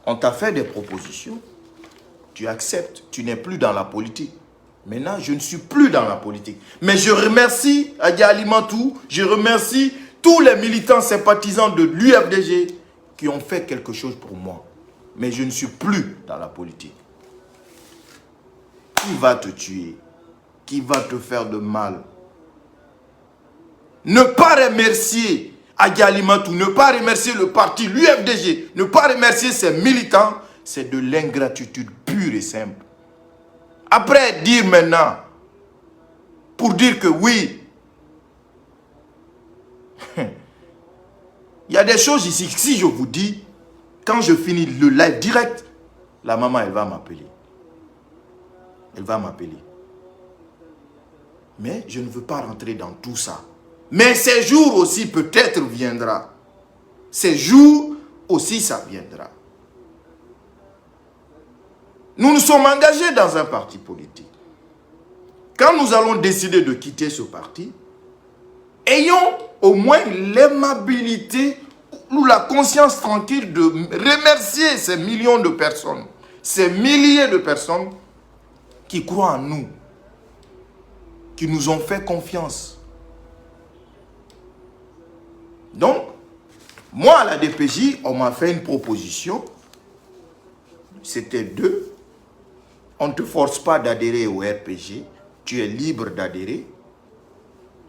On t'a fait des propositions. Tu acceptes. Tu n'es plus dans la politique. Maintenant, je ne suis plus dans la politique. Mais je remercie Adi Alimantou, je remercie tous les militants sympathisants de l'UFDG qui ont fait quelque chose pour moi. Mais je ne suis plus dans la politique. Qui va te tuer? Qui va te faire de mal? Ne pas remercier Adi Alimantou, ne pas remercier le parti, l'UFDG, ne pas remercier ses militants, c'est de l'ingratitude pure et simple. Après, dire maintenant, pour dire que oui, il y a des choses ici, si je vous dis, quand je finis le live direct, la maman, elle va m'appeler. Elle va m'appeler. Mais je ne veux pas rentrer dans tout ça. Mais ces jours aussi, peut-être viendra. Ces jours aussi, ça viendra. Nous nous sommes engagés dans un parti politique. Quand nous allons décider de quitter ce parti, ayons au moins l'aimabilité ou la conscience tranquille de remercier ces millions de personnes, ces milliers de personnes qui croient en nous, qui nous ont fait confiance. Donc, moi à la DPJ, on m'a fait une proposition. C'était deux. On ne te force pas d'adhérer au RPG. Tu es libre d'adhérer.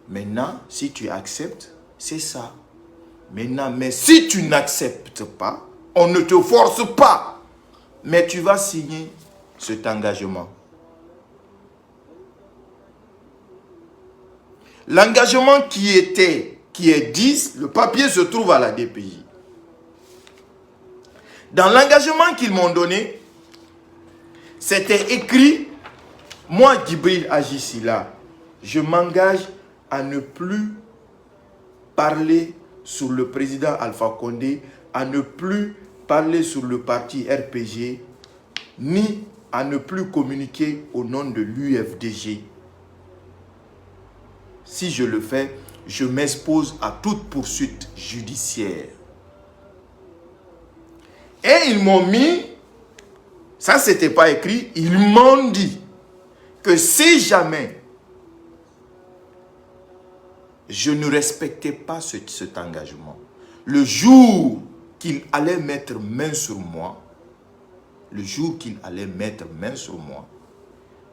Maintenant, si tu acceptes, c'est ça. Maintenant, mais si tu n'acceptes pas, on ne te force pas. Mais tu vas signer cet engagement. L'engagement qui est 10, le papier se trouve à la DPJ. Dans l'engagement qu'ils m'ont donné, c'était écrit, moi, Djibril Agisila, je m'engage à ne plus parler sur le président Alpha Condé, à ne plus parler sur le parti RPG, ni à ne plus communiquer au nom de l'UFDG. Si je le fais, je m'expose à toute poursuite judiciaire. Et ils m'ont mis, ça c'était pas écrit, ils m'ont dit que si jamais je ne respectais pas cet engagement, le jour qu'ils allaient mettre main sur moi,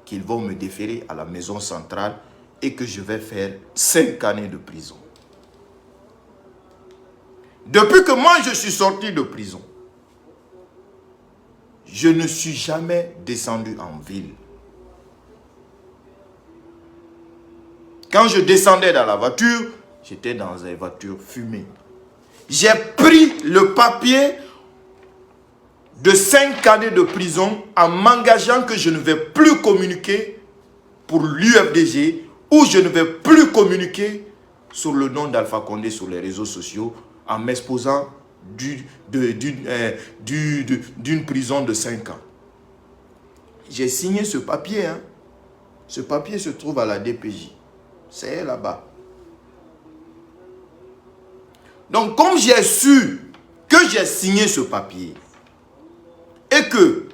qu'ils vont me déférer à la maison centrale et que je vais faire 5 années de prison. Depuis que moi je suis sorti de prison, je ne suis jamais descendu en ville. Quand je descendais dans la voiture, j'étais dans une voiture fumée. J'ai pris le papier de 5 années de prison en m'engageant que je ne vais plus communiquer pour l'UFDG ou je ne vais plus communiquer sur le nom d'Alpha Condé sur les réseaux sociaux en m'exposant d'une prison de 5 ans. J'ai signé ce papier. Hein. Ce papier se trouve à la DPJ. C'est là-bas. Donc, comme j'ai su que j'ai signé ce papier et que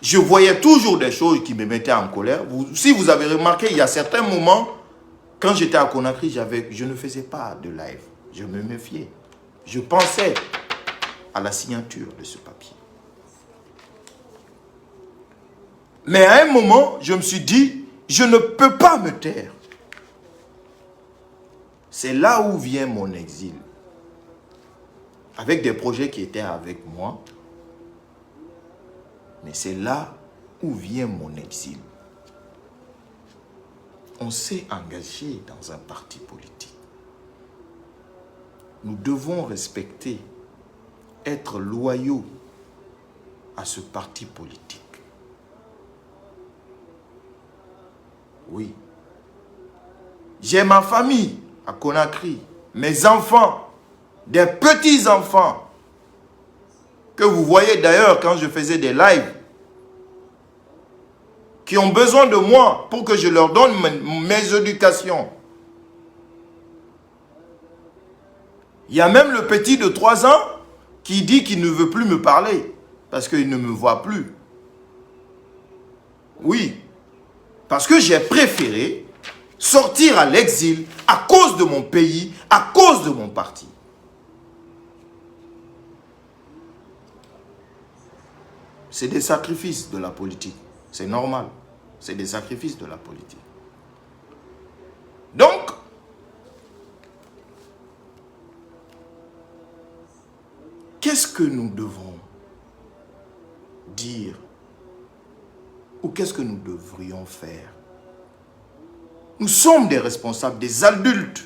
je voyais toujours des choses qui me mettaient en colère, si vous avez remarqué, il y a certains moments, quand j'étais à Conakry, je ne faisais pas de live. Je me méfiais. Je pensais à la signature de ce papier. Mais à un moment, je me suis dit, je ne peux pas me taire. C'est là où vient mon exil. Avec des projets qui étaient avec moi. Mais c'est là où vient mon exil. On s'est engagé dans un parti politique. Nous devons respecter, être loyaux à ce parti politique. Oui. J'ai ma famille à Conakry, mes enfants, des petits-enfants, que vous voyez d'ailleurs quand je faisais des lives, qui ont besoin de moi pour que je leur donne mes éducations. Il y a même le petit de 3 ans qui dit qu'il ne veut plus me parler. parce qu'ils ne me voient plus. Oui, parce que j'ai préféré sortir à l'exil à cause de mon pays, à cause de mon parti. C'est des sacrifices de la politique. C'est normal. C'est des sacrifices de la politique. Donc, qu'est-ce que nous devons dire ou qu'est-ce que nous devrions faire? Nous sommes des responsables, des adultes.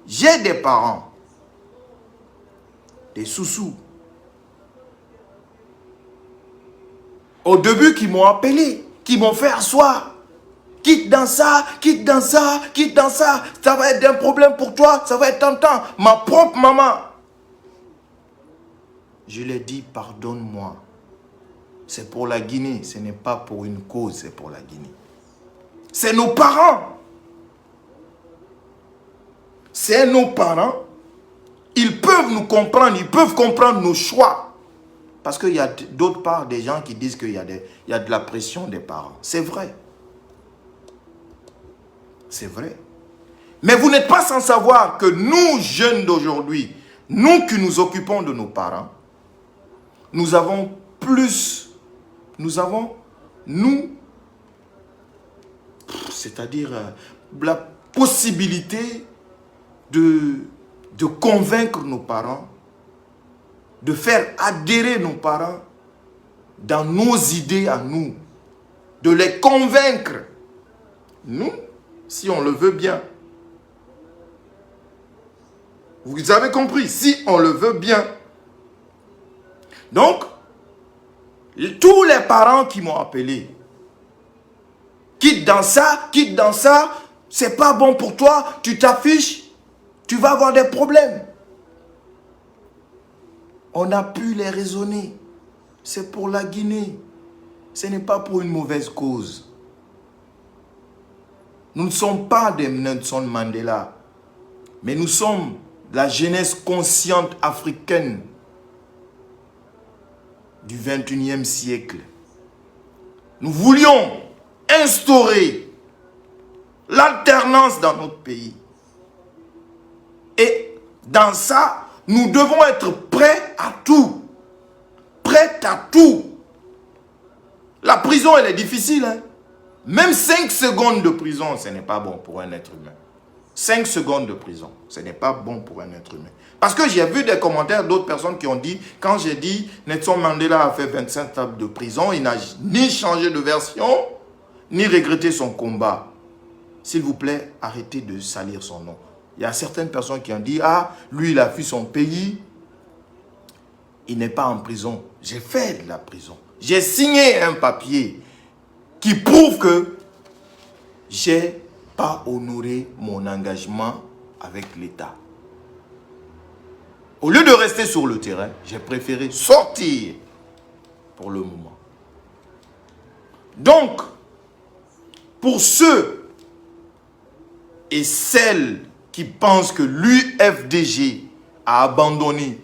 J'ai des parents, des sous-sous. Au début, qui m'ont appelé, qui m'ont fait asseoir. Quitte dans ça, quitte dans ça, quitte dans ça. Ça va être un problème pour toi, ça va être tentant. Ma propre maman. Je lui ai dit, pardonne-moi. C'est pour la Guinée, ce n'est pas pour une cause, c'est pour la Guinée. C'est nos parents. C'est nos parents. Ils peuvent nous comprendre, ils peuvent comprendre nos choix. Parce qu'il y a d'autre part des gens qui disent qu'il y a de la pression des parents. C'est vrai. C'est vrai. Mais vous n'êtes pas sans savoir que nous, jeunes d'aujourd'hui, nous qui nous occupons de nos parents, nous avons plus, c'est-à-dire la possibilité de convaincre nos parents, de faire adhérer nos parents dans nos idées à nous, de les convaincre. Nous, si on le veut bien. Vous avez compris, si on le veut bien. Donc, tous les parents qui m'ont appelé, quitte dans ça, c'est pas bon pour toi, tu t'affiches, tu vas avoir des problèmes. On a pu les raisonner. C'est pour la Guinée. Ce n'est pas pour une mauvaise cause. Nous ne sommes pas des Nelson Mandela, mais nous sommes la jeunesse consciente africaine du 21e siècle. Nous voulions instaurer l'alternance dans notre pays. Et dans ça, nous devons être prêts à tout. Prêts à tout. La prison, elle est difficile. Hein? Même 5 secondes de prison, ce n'est pas bon pour un être humain. 5 secondes de prison, ce n'est pas bon pour un être humain. Parce que j'ai vu des commentaires d'autres personnes qui ont dit, quand j'ai dit Nelson Mandela a fait 25 ans de prison, il n'a ni changé de version, ni regretté son combat. S'il vous plaît, arrêtez de salir son nom. Il y a certaines personnes qui ont dit, ah, lui il a fui son pays, il n'est pas en prison. J'ai fait de la prison. J'ai signé un papier qui prouve que j'ai pas honoré mon engagement avec l'État. Au lieu de rester sur le terrain, j'ai préféré sortir pour le moment. Donc, pour ceux et celles qui pensent que l'UFDG a abandonné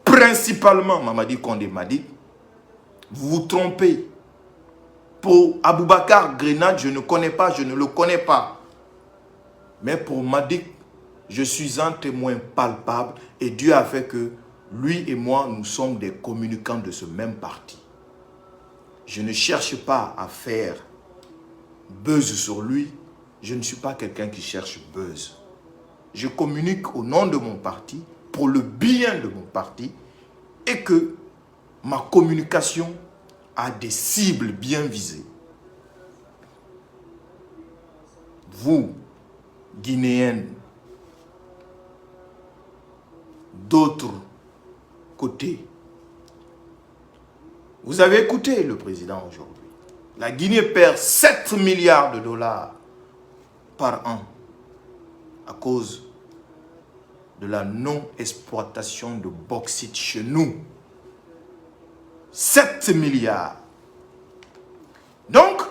principalement Mamadi Condé Madick, vous vous trompez. Pour Aboubacar Grenade, je ne connais pas, je ne le connais pas. Mais pour Madick, je suis un témoin palpable et Dieu a fait que lui et moi, nous sommes des communicants de ce même parti. Je ne cherche pas à faire buzz sur lui. Je ne suis pas quelqu'un qui cherche buzz. Je communique au nom de mon parti, pour le bien de mon parti, et que ma communication a des cibles bien visées. Vous, Guinéennes, d'autres côtés, vous avez écouté le président aujourd'hui. La Guinée perd 7 milliards de dollars par an à cause de la non-exploitation de bauxite chez nous. 7 milliards. Donc,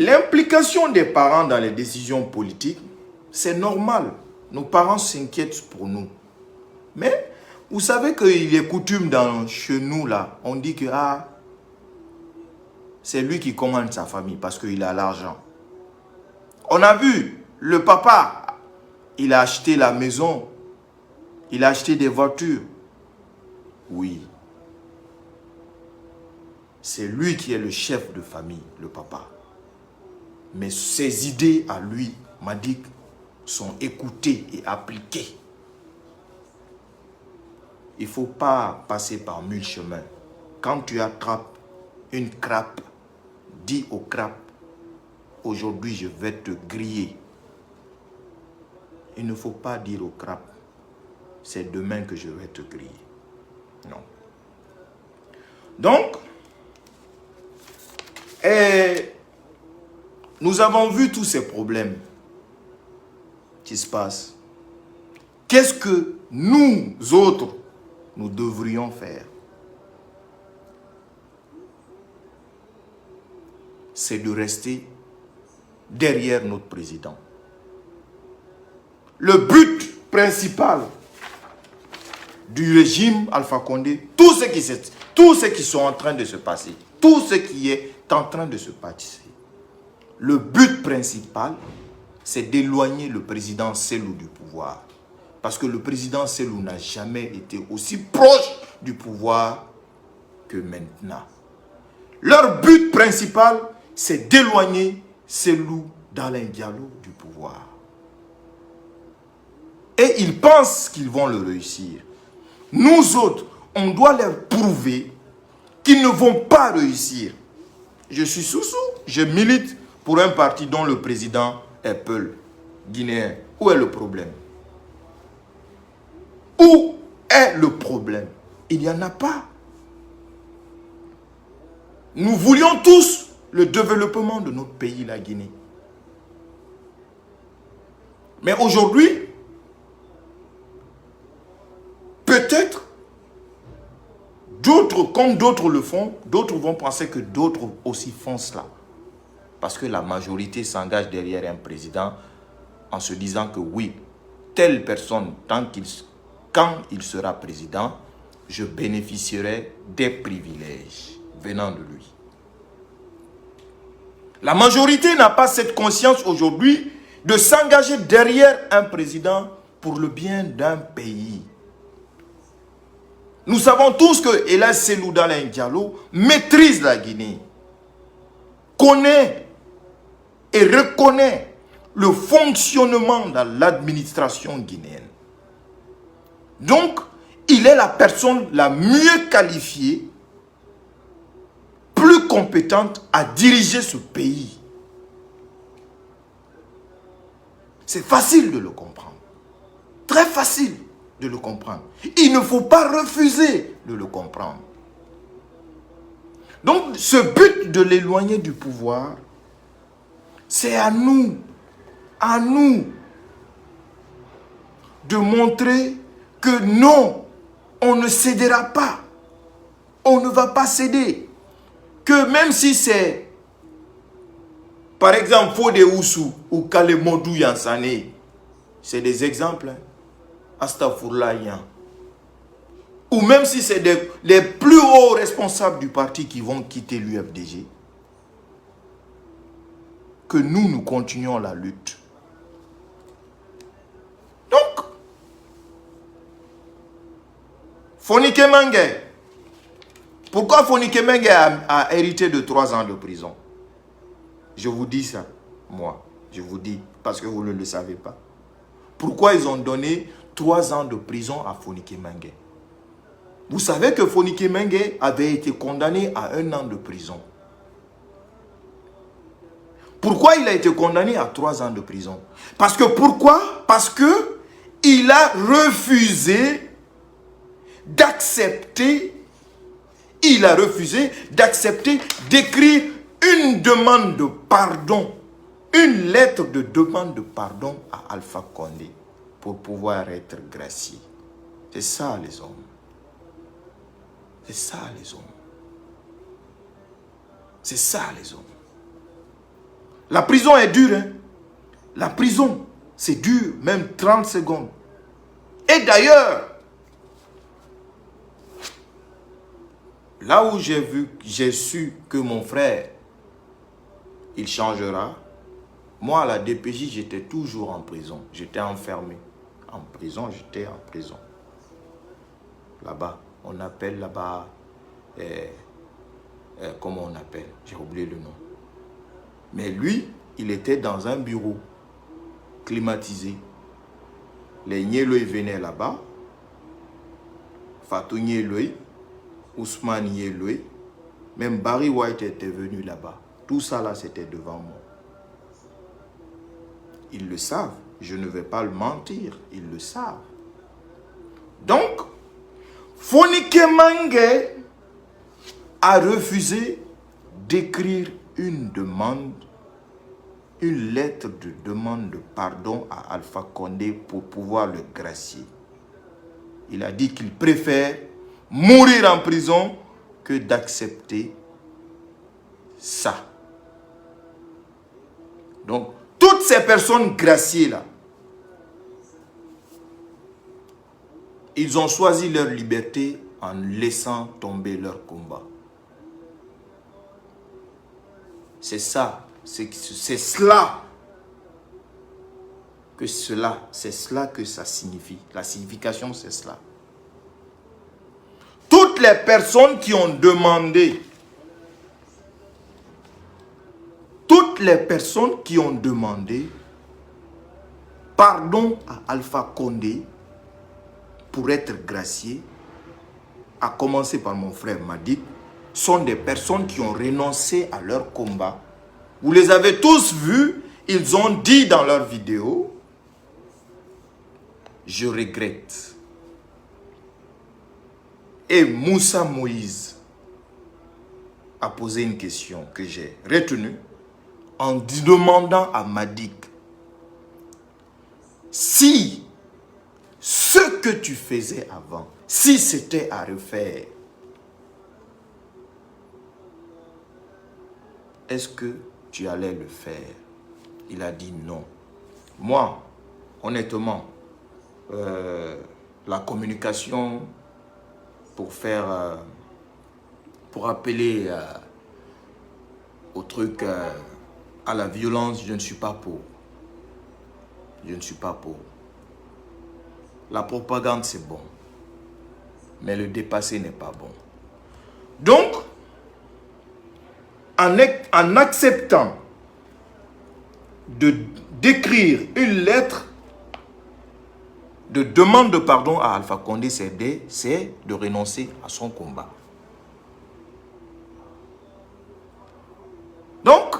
L'implication des parents dans les décisions politiques, c'est normal. Nos parents s'inquiètent pour nous. Mais vous savez qu'il est coutume chez nous, là, on dit que c'est lui qui commande sa famille parce qu'il a l'argent. On a vu, le papa, il a acheté la maison, il a acheté des voitures. Oui. C'est lui qui est le chef de famille, le papa. Mais ses idées à lui, Madik, sont écoutées et appliquées. Il ne faut pas passer par 1000 chemins. Quand tu attrapes une crabe, dis au crabe, aujourd'hui je vais te griller. Il ne faut pas dire au crabe, c'est demain que je vais te griller. Non. Donc, nous avons vu tous ces problèmes qui se passent. Qu'est-ce que nous autres, nous devrions faire? C'est de rester derrière notre président. Le but principal du régime Alpha Condé, tout ce qui sont en train de se passer, tout ce qui est en train de se passer, le but principal, c'est d'éloigner le président Cellou du pouvoir. Parce que le président Cellou n'a jamais été aussi proche du pouvoir que maintenant. Leur but principal, c'est d'éloigner Cellou d'Alain Diallo du pouvoir. Et ils pensent qu'ils vont le réussir. Nous autres, on doit leur prouver qu'ils ne vont pas réussir. Je suis Soussou, je milite pour un parti dont le président est Peul, guinéen. Où est le problème? Où est le problème? Il n'y en a pas. Nous voulions tous le développement de notre pays, la Guinée. Mais aujourd'hui, peut-être, d'autres, comme d'autres le font, d'autres vont penser que d'autres aussi font cela. Parce que la majorité s'engage derrière un président en se disant que oui, telle personne, quand il sera président, je bénéficierai des privilèges venant de lui. La majorité n'a pas cette conscience aujourd'hui de s'engager derrière un président pour le bien d'un pays. Nous savons tous que Ella Cellou Dalein Diallo maîtrise la Guinée, connaît et reconnaît le fonctionnement dans l'administration guinéenne. Donc, il est la personne la mieux qualifiée, plus compétente à diriger ce pays. C'est facile de le comprendre. Très facile de le comprendre. Il ne faut pas refuser de le comprendre. Donc, ce but de l'éloigner du pouvoir, c'est à nous de montrer que non, on ne cédera pas. On ne va pas céder. Que même si c'est, par exemple, Fodé Oussou ou Kalemodou Yansane, c'est des exemples. Astaghfirullah. Ou même si c'est les plus hauts responsables du parti qui vont quitter l'UFDG, que nous continuons la lutte. Donc, Fonike Mengue, pourquoi Fonike Mengue a hérité de 3 ans de prison? Je vous dis ça, moi. Je vous dis, parce que vous ne le savez pas. Pourquoi ils ont donné 3 ans de prison à Fonike Mengue? Vous savez que Fonike Mengue avait été condamné à 1 an de prison. Pourquoi il a été condamné à 3 ans de prison? Parce que pourquoi? Parce que il a refusé d'accepter, d'écrire une demande de pardon, une lettre de demande de pardon à Alpha Condé pour pouvoir être gracié. C'est ça les hommes. C'est ça les hommes. C'est ça les hommes. La prison est dure. Hein? La prison, c'est dur, même 30 secondes. Et d'ailleurs, là où j'ai su que mon frère, il changera, moi, à la DPJ, j'étais toujours en prison. J'étais enfermé. En prison, j'étais en prison. Là-bas, on appelle là-bas... comment on appelle? J'ai oublié le nom. Mais lui, il était dans un bureau climatisé. Les Nieloi venaient là-bas. Fatou Nieloi, Ousmane Nieloi, même Barry White était venu là-bas. Tout ça là, c'était devant moi. Ils le savent. Je ne vais pas le mentir. Ils le savent. Donc, Fonike Mange a refusé d'écrire une lettre de demande de pardon à Alpha Condé pour pouvoir le gracier. Il a dit qu'il préfère mourir en prison que d'accepter ça. Donc, toutes ces personnes graciées là, ils ont choisi leur liberté en laissant tomber leur combat. C'est ça, c'est cela que ça signifie. La signification, c'est cela. Toutes les personnes qui ont demandé, pardon à Alpha Condé pour être gracié, à commencer par mon frère Madik, sont des personnes qui ont renoncé à leur combat. Vous les avez tous vus, ils ont dit dans leurs vidéos, je regrette. Et Moussa Moïse a posé une question que j'ai retenue en demandant à Madik, si ce que tu faisais avant, si c'était à refaire, est-ce que tu allais le faire? Il a dit non. Moi, honnêtement, la communication pour appeler au truc, à la violence, je ne suis pas pour. Je ne suis pas pour. La propagande, c'est bon. Mais le dépasser n'est pas bon. Donc, en acceptant d'écrire une lettre de demande de pardon à Alpha Condé, c'est de renoncer à son combat. Donc,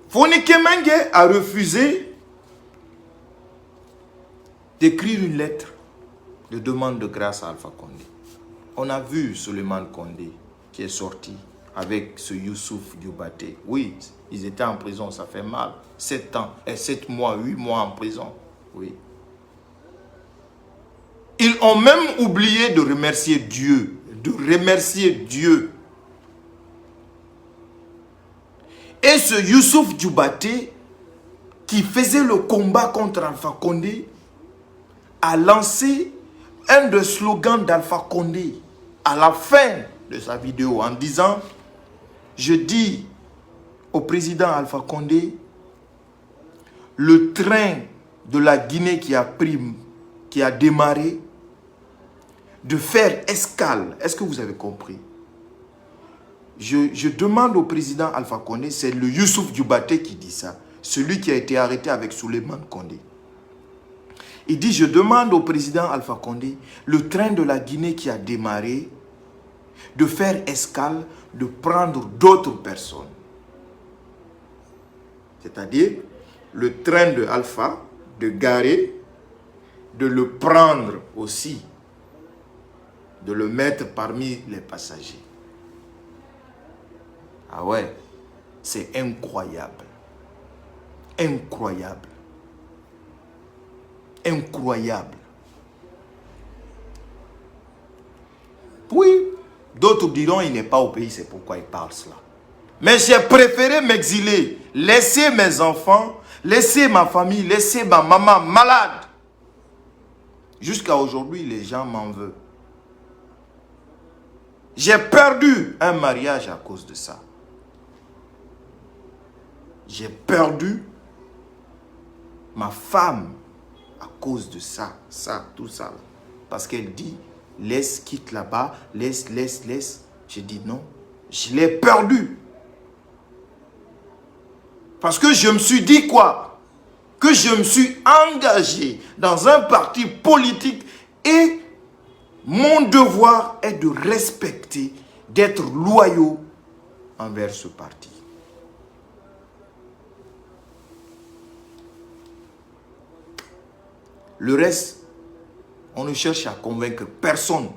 Fonike Mange a refusé d'écrire une lettre de demande de grâce à Alpha Condé. On a vu Suleiman Condé qui est sorti avec ce Youssouf Dioubaté. Oui, ils étaient en prison, ça fait mal. 7 ans, 7 mois, 8 mois en prison. Oui. Ils ont même oublié de remercier Dieu. Et ce Youssouf Dioubaté, qui faisait le combat contre Alpha Condé, a lancé un des slogans d'Alpha Condé à la fin de sa vidéo en disant, je dis au président Alpha Condé, le train de la Guinée qui a démarré, de faire escale. Est-ce que vous avez compris? Je demande au président Alpha Condé, c'est le Youssouf Dioubaté qui dit ça, celui qui a été arrêté avec Suleiman Condé. Il dit, je demande au président Alpha Condé, le train de la Guinée qui a démarré, de faire escale, de prendre d'autres personnes. C'est-à-dire, le train de Alpha, de garer, de le prendre aussi, de le mettre parmi les passagers. Ah ouais, c'est incroyable. Incroyable. Incroyable. Oui, d'autres diront il n'est pas au pays, c'est pourquoi il parle cela. Mais j'ai préféré m'exiler, laisser mes enfants, laisser ma famille, laisser ma maman malade. Jusqu'à aujourd'hui, les gens m'en veulent. J'ai perdu un mariage à cause de ça. J'ai perdu ma femme à cause de ça, tout ça. Parce qu'elle dit, laisse, quitte là-bas, laisse. J'ai dit non, je l'ai perdu. Parce que je me suis dit quoi? Que je me suis engagé dans un parti politique et mon devoir est de respecter, d'être loyaux envers ce parti. Le reste, on ne cherche à convaincre personne.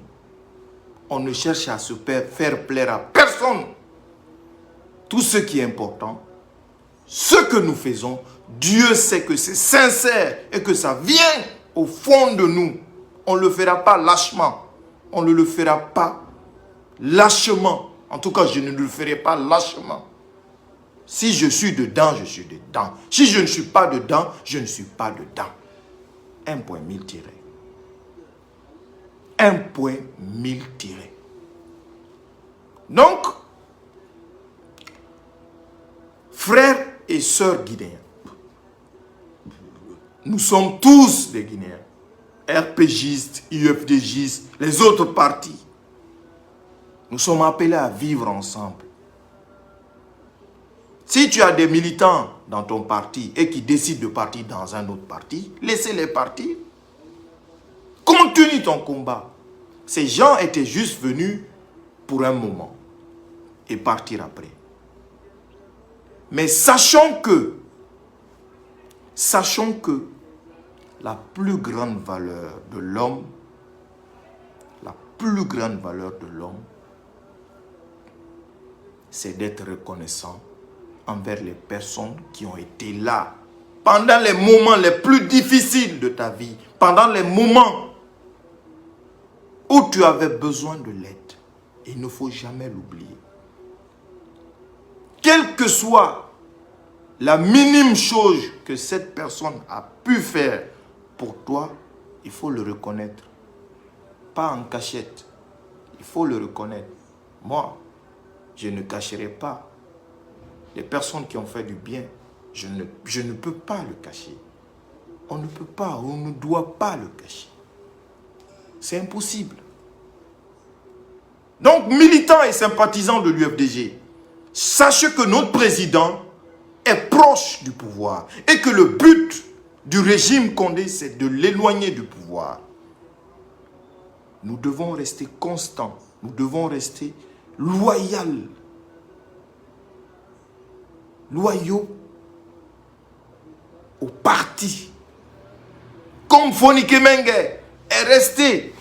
On ne cherche à se faire plaire à personne. Tout ce qui est important, ce que nous faisons, Dieu sait que c'est sincère et que ça vient au fond de nous. On ne le fera pas lâchement. On ne le fera pas lâchement. En tout cas, je ne le ferai pas lâchement. Si je suis dedans, je suis dedans. Si je ne suis pas dedans, je ne suis pas dedans. Un point mille tiré. Un point mille tiré. Donc, frères et sœurs guinéens, nous sommes tous des Guinéens. RPGistes, UFDGistes, les autres partis. Nous sommes appelés à vivre ensemble. Si tu as des militants dans ton parti et qui décident de partir dans un autre parti, laissez-les partir. Continue ton combat. Ces gens étaient juste venus pour un moment et partir après. Mais sachons que la plus grande valeur de l'homme, c'est d'être reconnaissant envers les personnes qui ont été là pendant les moments les plus difficiles de ta vie, pendant les moments où tu avais besoin de l'aide. Il ne faut jamais l'oublier. Quelle que soit la minime chose que cette personne a pu faire pour toi, il faut le reconnaître. Pas en cachette. Il faut le reconnaître. Moi, je ne cacherai pas. Les personnes qui ont fait du bien, je ne peux pas le cacher. On ne peut pas, on ne doit pas le cacher. C'est impossible. Donc, militants et sympathisants de l'UFDG, sachez que notre président est proche du pouvoir et que le but du régime Condé, c'est de l'éloigner du pouvoir. Nous devons rester constants, nous devons rester loyaux au parti. Comme Fonike Mengue est resté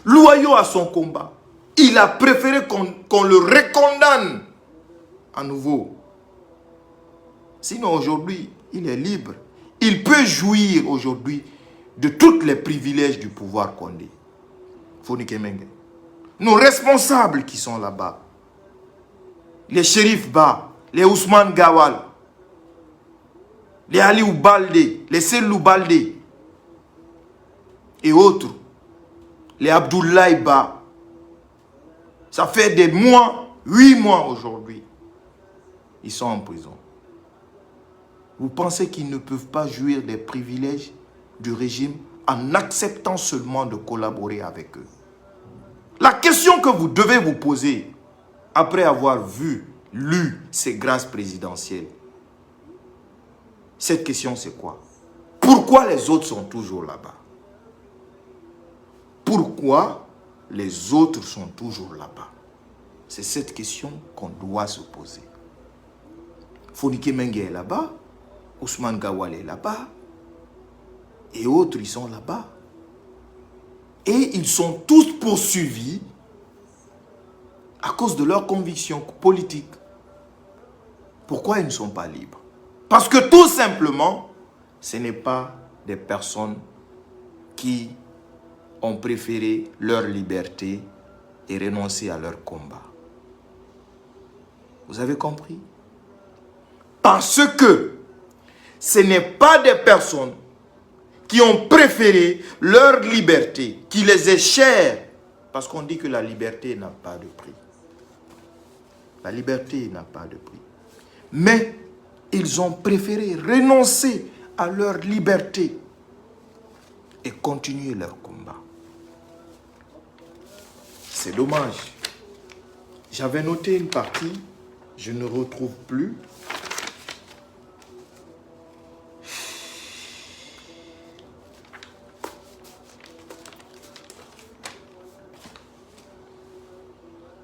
loyaux à son combat. Il a préféré qu'on le recondamne à nouveau. Sinon aujourd'hui, il est libre. Il peut jouir aujourd'hui de tous les privilèges du pouvoir Condé. Fonike Mengue. Nos responsables qui sont là-bas, les shérifs Ba, les Ousmane Gawal, les Aliou Baldé, les Selou Baldé et autres, les Abdoulaye Ba. Ça fait des mois, 8 mois aujourd'hui, ils sont en prison. Vous pensez qu'ils ne peuvent pas jouir des privilèges du régime en acceptant seulement de collaborer avec eux? La question que vous devez vous poser après avoir lu ces grâces présidentielles, cette question c'est quoi? Pourquoi les autres sont toujours là-bas? Pourquoi les autres sont toujours là-bas? C'est cette question qu'on doit se poser. Fonike Mengue est là-bas, Ousmane Gawal est là-bas, et autres, ils sont là-bas. Et ils sont tous poursuivis à cause de leurs convictions politiques. Pourquoi ils ne sont pas libres? Parce que tout simplement, ce n'est pas des personnes qui ont préféré leur liberté et renoncer à leur combat. Vous avez compris? Parce que ce n'est pas des personnes qui ont préféré leur liberté, qui les est chère. Parce qu'on dit que la liberté n'a pas de prix. La liberté n'a pas de prix. Mais ils ont préféré renoncer à leur liberté et continuer leur combat. C'est dommage. J'avais noté une partie, je ne retrouve plus.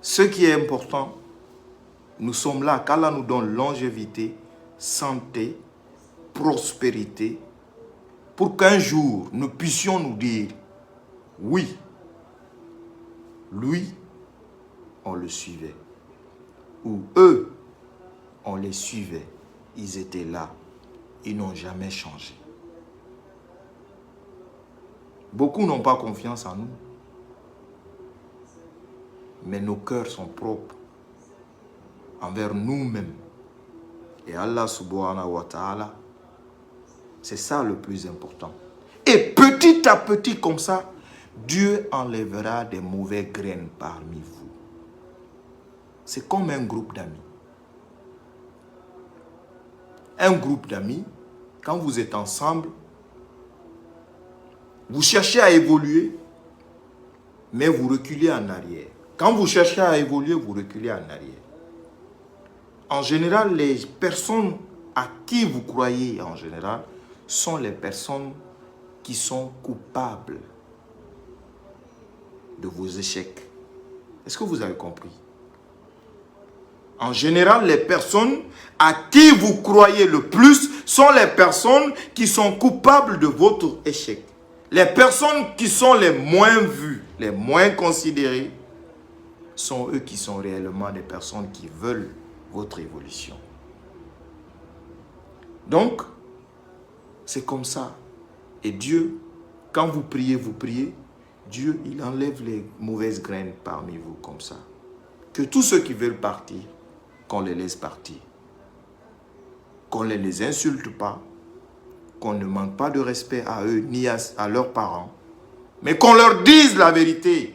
Ce qui est important, nous sommes là, qu'Allah nous donne longévité, santé, prospérité, pour qu'un jour, nous puissions nous dire, oui, lui, on le suivait. Ou eux, on les suivait. Ils étaient là. Ils n'ont jamais changé. Beaucoup n'ont pas confiance en nous. Mais nos cœurs sont propres envers nous-mêmes. Et Allah subhanahu wa ta'ala, c'est ça le plus important. Et petit à petit comme ça, Dieu enlèvera des mauvaises graines parmi vous. C'est comme un groupe d'amis. Un groupe d'amis, quand vous êtes ensemble, vous cherchez à évoluer, mais vous reculez en arrière. Quand vous cherchez à évoluer, vous reculez en arrière. En général, les personnes à qui vous croyez, en général, sont les personnes qui sont coupables de vos échecs. Est-ce que vous avez compris? En général, les personnes à qui vous croyez le plus sont les personnes qui sont coupables de votre échec. Les personnes qui sont les moins vues, les moins considérées, sont eux qui sont réellement des personnes qui veulent votre évolution. Donc, c'est comme ça. Et Dieu, quand vous priez, Dieu, il enlève les mauvaises graines parmi vous comme ça. Que tous ceux qui veulent partir, qu'on les laisse partir. Qu'on ne les insulte pas, qu'on ne manque pas de respect à eux ni à leurs parents, mais qu'on leur dise la vérité.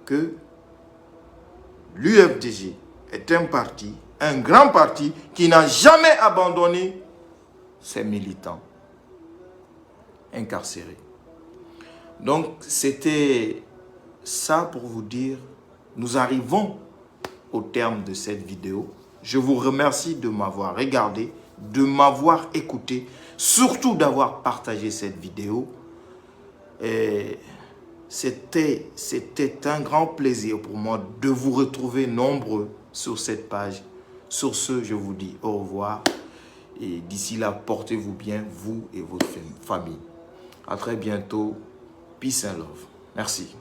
Que l'UFDG est un parti, un grand parti qui n'a jamais abandonné ses militants incarcérés. Donc, c'était ça pour vous dire, nous arrivons au terme de cette vidéo. Je vous remercie de m'avoir regardé, de m'avoir écouté, surtout d'avoir partagé cette vidéo. C'était un grand plaisir pour moi de vous retrouver nombreux sur cette page. Sur ce, je vous dis au revoir. Et d'ici là, portez-vous bien, vous et votre famille. À très bientôt. Peace and love. Merci.